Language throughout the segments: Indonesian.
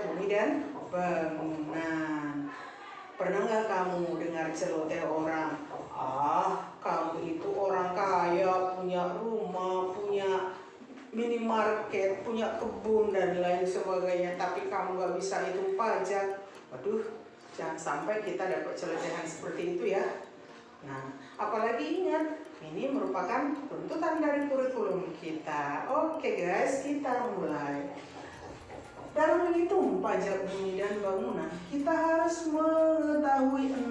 pajak bumi dan bangunan. Pernah nggak kamu dengar celoteh orang, kamu itu orang kaya, punya rumah, punya minimarket, punya kebun dan lain sebagainya, tapi kamu nggak bisa hitung pajak? Waduh, jangan sampai kita dapat celotehan seperti itu ya. Nah, apalagi ingat, ini merupakan tuntutan dari kurikulum kita. Oke guys, kita mulai. Dalam menghitung pajak bumi dan bangunan, kita harus mengetahui 6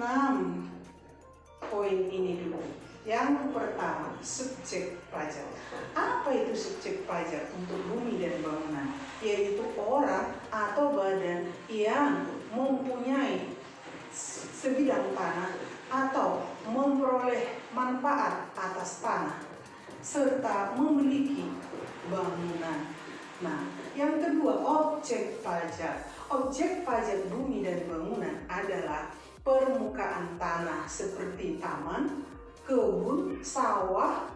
poin ini dulu. Yang pertama, subjek pajak. Apa itu subjek pajak untuk bumi dan bangunan? Yaitu orang atau badan yang mempunyai sebidang tanah atau memperoleh manfaat atas tanah serta memiliki bangunan. Nah, yang kedua, objek pajak. Objek pajak bumi dan bangunan adalah permukaan tanah seperti taman, kebun, sawah,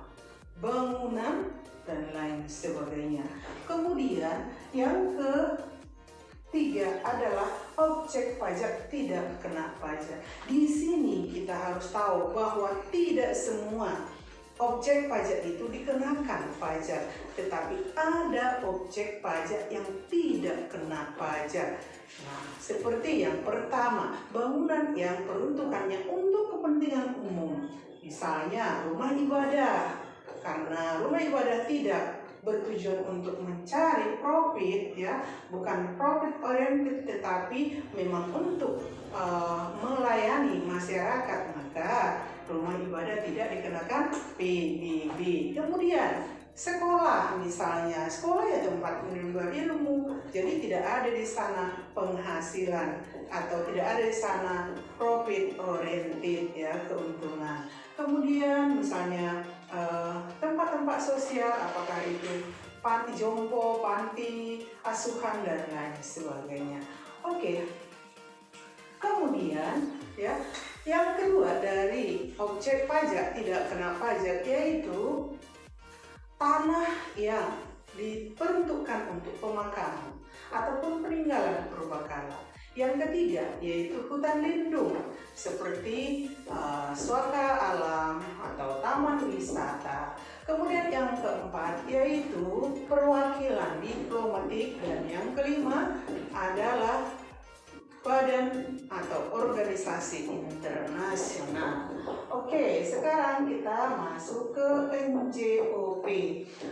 bangunan, dan lain sebagainya. Kemudian yang ketiga adalah objek pajak tidak kena pajak. Di sini kita harus tahu bahwa tidak semua objek pajak itu dikenakan pajak, tetapi ada objek pajak yang tidak kena pajak. Nah, seperti yang pertama, bangunan yang peruntukannya untuk kepentingan umum. Misalnya rumah ibadah, karena rumah ibadah tidak bertujuan untuk mencari profit ya, bukan profit oriented, tetapi memang untuk melayani masyarakat, maka rumah ibadah tidak dikenakan PBB. Kemudian sekolah, misalnya sekolah ya tempat menimba ilmu, jadi tidak ada di sana penghasilan atau tidak ada di sana profit oriented ya, keuntungan. Kemudian misalnya tempat-tempat sosial, apakah itu panti jompo, panti asuhan dan lain sebagainya. Oke. Kemudian ya, yang kedua dari objek pajak tidak kena pajak yaitu tanah yang diperuntukkan untuk pemakaman ataupun peninggalan purbakala. Yang ketiga yaitu hutan lindung seperti suaka alam atau taman wisata. Kemudian yang keempat yaitu perwakilan diplomatik, dan yang kelima adalah badan atau organisasi internasional. Oke, sekarang kita masuk ke NJOP.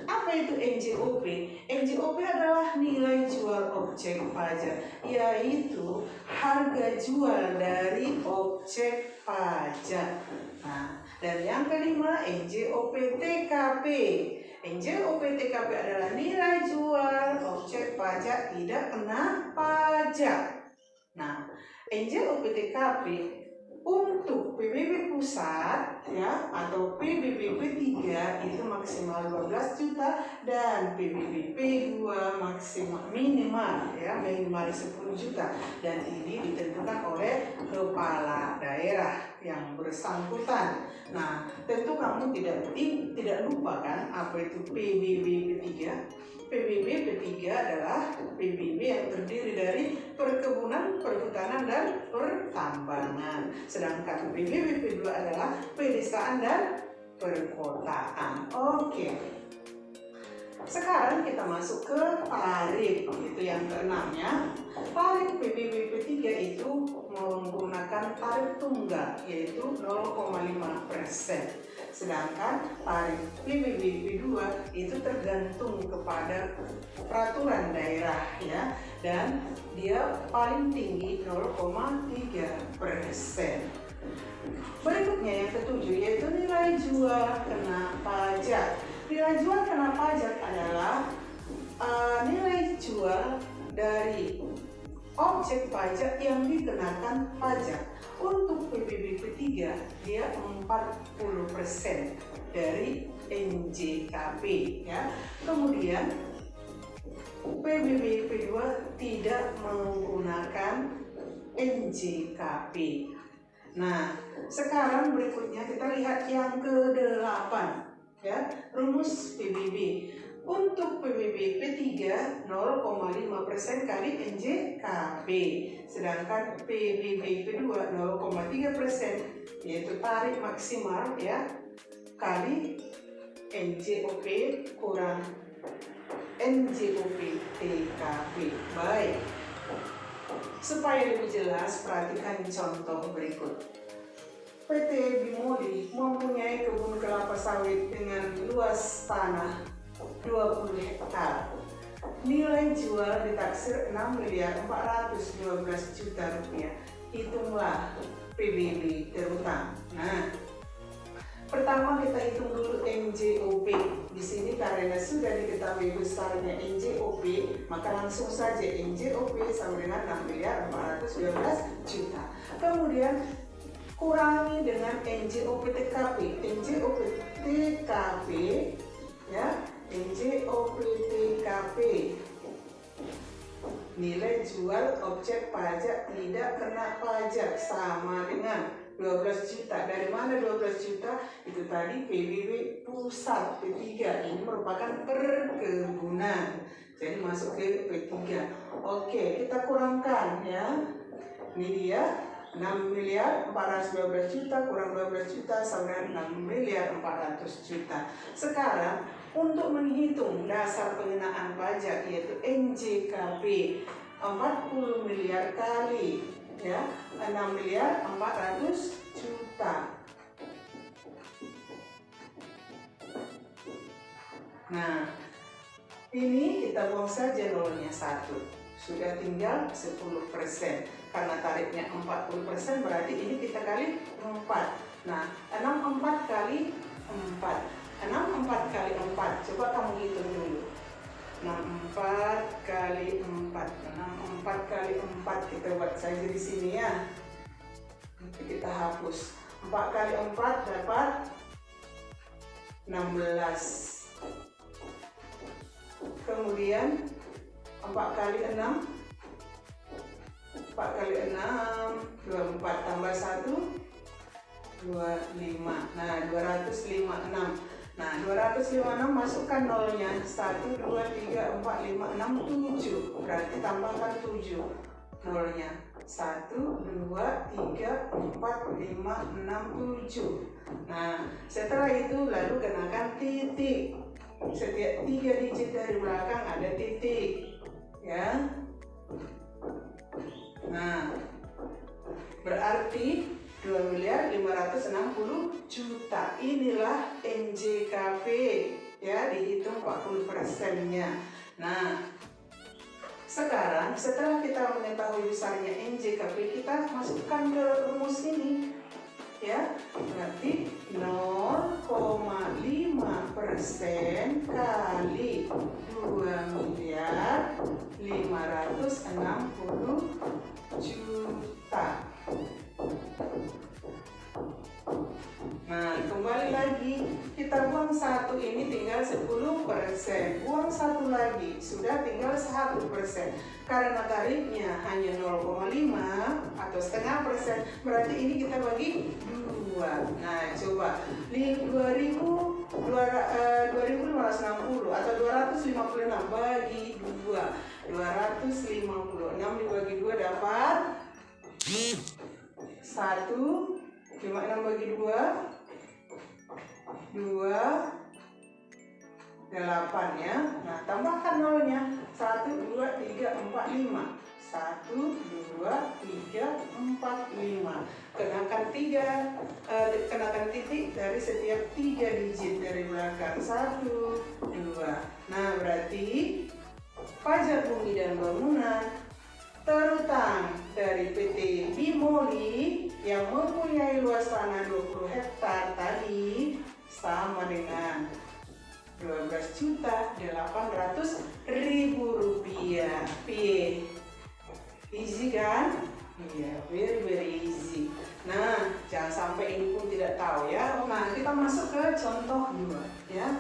Apa itu NJOP? NJOP adalah nilai jual objek pajak, yaitu harga jual dari objek pajak. Nah, dan yang kelima NJOP TKP. NJOP TKP adalah nilai jual objek pajak tidak kena pajak. Nah, NJOP TKP untuk PBB pusat ya atau PBB P3 itu maksimal 12 juta dan PBB P2 maksimal minimal 10 juta, dan ini ditentukan oleh kepala daerah yang bersangkutan. Nah, tentu kamu tidak lupa kan apa itu PBB P3? PBB P3 adalah PBB yang terdiri dari perkebunan, perhutanan, dan pertambangan. Sedangkan PBB P2 adalah pedesaan dan perkotaan. Oke. Sekarang kita masuk ke tarif, itu yang keenamnya. Tarif PBB P3 itu menggunakan tarif tunggal, yaitu 0,5%. Sedangkan tarif PBB P2 itu tergantung kepada peraturan daerah ya, dan dia paling tinggi 0,3%. Berikutnya yang ketujuh yaitu nilai jual kena pajak. Nilai jual kena pajak adalah nilai jual dari objek pajak yang dikenakan pajak. Untuk PBB P3 dia 40% dari NJKP ya. Kemudian PBB P2 tidak menggunakan NJKP. Nah, sekarang berikutnya kita lihat yang ke-8 ya, rumus PBB. Untuk PBB P3 0,5% kali NJKP, sedangkan PBB P2 0,3%, yaitu tarik maksimal ya, kali NJOP kurang NJOP TKP. Baik, supaya lebih jelas perhatikan contoh berikut. PT Bimoli mempunyai kebun kelapa sawit dengan luas tanah 20 hektar. Nilai jual ditaksir 6.412 juta rupiah. Hitunglah PBB terutang. Nah, pertama kita hitung dulu NJOP. Di sini karena sudah diketahui besarnya NJOP, maka langsung saja NJOP sama dengan 6.412 juta. Kemudian kurangi dengan NJOP TKP. NJOP TKP ya, NJOP TKP, nilai jual objek pajak tidak kena pajak, sama dengan 12 juta. Dari mana 12 juta? Itu tadi PBB pusat P3. Ini merupakan perkebunan, jadi masuk ke P3. Oke, kita kurangkan ya. Ini dia 6.412 juta kurang 12 juta sama dengan 6.400 juta. Sekarang untuk menghitung dasar pengenaan pajak yaitu NJKP 40 miliar kali ya 6.400 juta. Nah, ini kita buang saja nolnya 1. Sudah tinggal 10%. Karena tarifnya 40%, berarti ini kita kali 4. Nah, 64 kali 4. 64 kali 4. Coba kamu hitung dulu. 64 kali 4. 64 kali 4 kita buat saja di sini ya. Nanti kita hapus. 4 kali 4 dapat 16. Kemudian 4 kali 6, 4 kali 6, 24 tambah 1, 25. Nah, 256. Nah, 256 masukkan nolnya. 1, 2, 3, 4, 5, 6, 7. Berarti tambahkan 7 nolnya. 1, 2, 3, 4, 5, 6, 7. Nah, setelah itu lalu kenakan titik. Setiap 3 digit dari belakang ada titik ya. Nah, berarti 2.560 juta. Inilah NJKP ya, dihitung 40%-nya. Nah, sekarang setelah kita mengetahui besarnya NJKP, kita masukkan ke rumus ini ya. Berarti 0,5% kali 2.560 juta. Nah, kembali lagi kita buang 1, ini tinggal 10%. Buang 1 lagi, sudah tinggal 1%. Karena tarifnya hanya 0,5 atau setengah persen, berarti ini kita bagi 2. Nah, coba 2.560 atau 256 bagi 2. 250. 6 dibagi 2 dapat 1. 56 bagi 2, 8 ya. Nah, tambahkan nolnya. 1, 2, 3, 4, 5. 1, 2, 3, 4, 5. Kenakan titik dari setiap 3 digit dari belakang. 1, 2. Nah, berarti pajak bumi dan bangunan terutang dari PT Bimoli yang mempunyai luas tanah 20 hektar tadi sama dengan 12.800.000 rupiah. Easy kan? Iya, very easy. Nah, jangan sampai ini pun tidak tahu ya. Nah, kita masuk ke contoh 2 ya.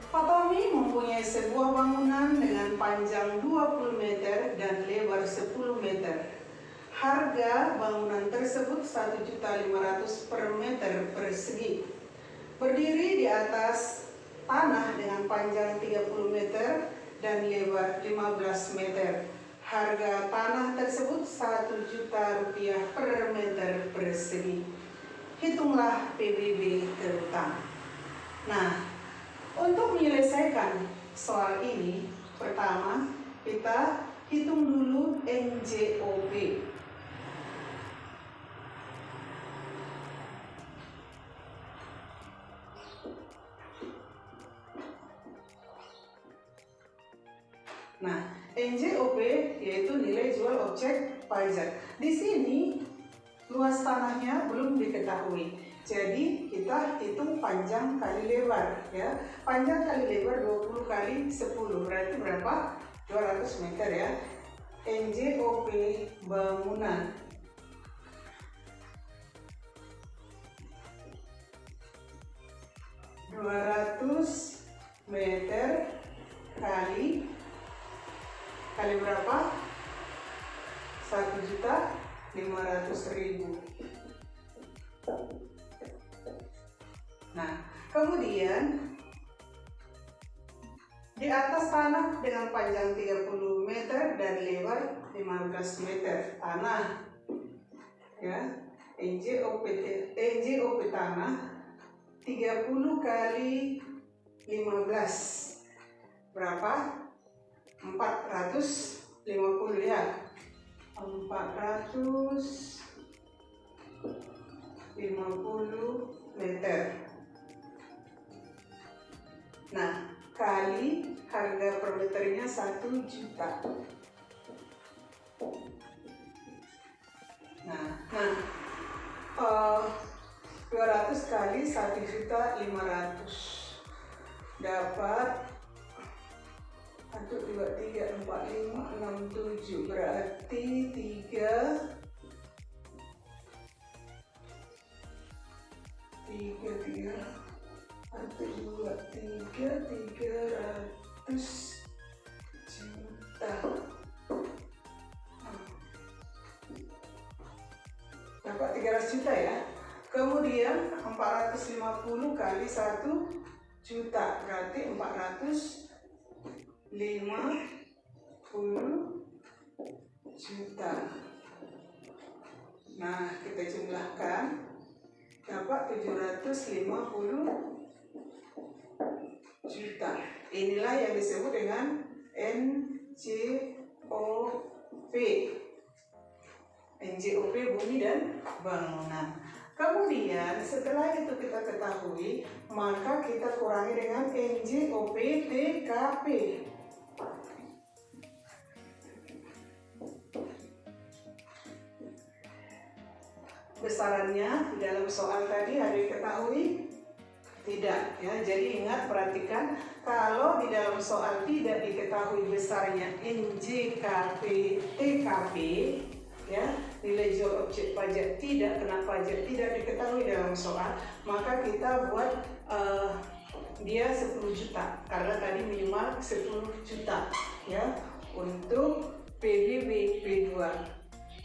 Pak Tommy mempunyai sebuah bangunan dengan panjang 20 meter dan lebar 10 meter. Harga bangunan tersebut 1.500.000 per meter persegi. Berdiri di atas tanah dengan panjang 30 meter dan lebar 15 meter. Harga tanah tersebut Rp1 juta per meter persegi. Hitunglah PBB terutang. Nah, untuk menyelesaikan soal ini, pertama kita hitung dulu NJOP. Nah, NJOP yaitu nilai jual objek pajak. Di sini luas tanahnya belum diketahui. Jadi kita hitung panjang kali lebar ya. Panjang kali lebar 20 kali 10 berarti berapa? 200 meter ya. NJOP bangunan. meter kali berapa? 1.500.000. Nah, kemudian di atas tanah dengan panjang 30 meter dan lebar 15 meter tanah ya. NJOP tanah 30 kali 15 berapa? 450 ya. 450 meter. Nah, kali harga per meternya 1 juta. Nah, 200 kali 1.500.000 dapat 1, 2, 3, 4, 5, 6, 7 berarti 3 300 juta. Dapat 300 juta ya. Kemudian 450 kali 1 juta berarti 450 juta. Nah, kita jumlahkan dapat 750 juta. Inilah yang disebut dengan NJOP. NJOP bumi dan bangunan. Kemudian setelah itu kita ketahui, maka kita kurangi dengan NJOP TKP. Besarannya di dalam soal tadi ada diketahui? Tidak ya. Jadi ingat, perhatikan, kalau di dalam soal tidak diketahui besarnya NJKP TKP ya, nilai jual objek pajak tidak kena pajak, tidak diketahui dalam soal, maka kita buat dia 10 juta karena tadi minimal 10 juta ya untuk PBB P2.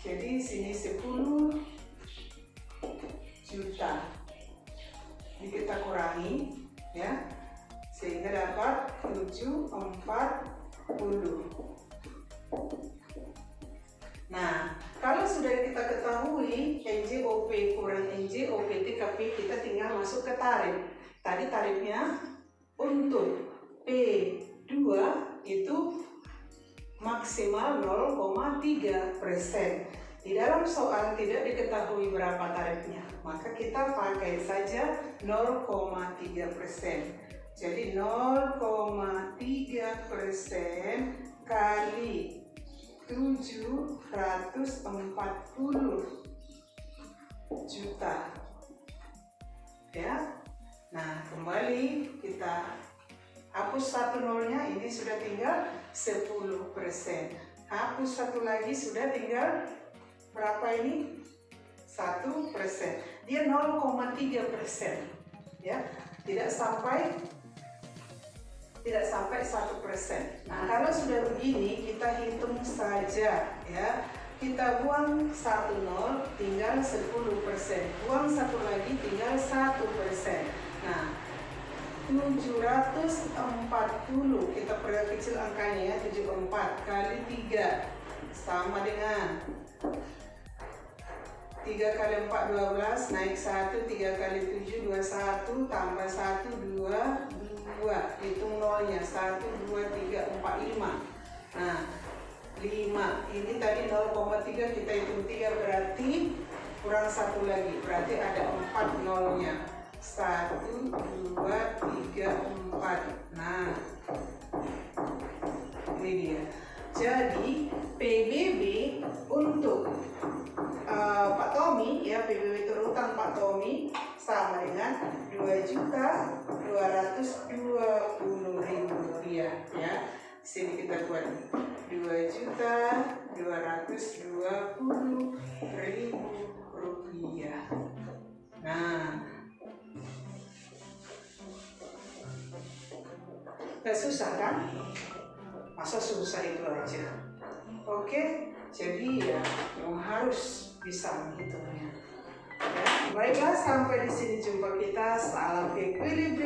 Jadi sini 10 juta. Ini kita kurangi ya sehingga dapat 740. Nah, kalau sudah kita ketahui NJOP kurang NJOP TKP, kita tinggal masuk ke tarif. Tadi tarifnya untuk P2 itu maksimal 0,3%. Di dalam soal tidak diketahui berapa tarifnya, maka kita pakai saja 0,3%. Jadi 0,3% kali 740 juta ya. Nah, kembali kita hapus satu nolnya, ini sudah tinggal 10%. Hapus satu lagi, sudah tinggal berapa ini? 1%. Dia 0,3% ya, tidak sampai 1%. Nah, kalau sudah begini, kita hitung saja ya. Kita buang 1 nol, tinggal 10%. Buang satu lagi, tinggal 1%. Nah, 740. Kita perkecil angkanya ya, 74 kali 3 sama dengan 3 kali 4 12, naik 1, 3 kali 7 21, tambah 1 2 2. Hitung nolnya 1 2 3 4 5. Nah, 5. Ini tadi 0,3 kita hitung 3 berarti kurang 1 lagi. Berarti ada 4 nolnya. 1 2 3 4. Nah, ini dia. Jadi PBB untuk Pak Tommy ya, PBB terutang Pak Tommy sama dengan Rp2.220.000 ya. Di sini kita buat Rp2.220.000. Nah, gak susah kan? Masa susah itu aja? Oke, jadi ya yang harus bisa menghitungnya. Ya, baiklah, sampai di sini jumpa kita. Salam equilibrium.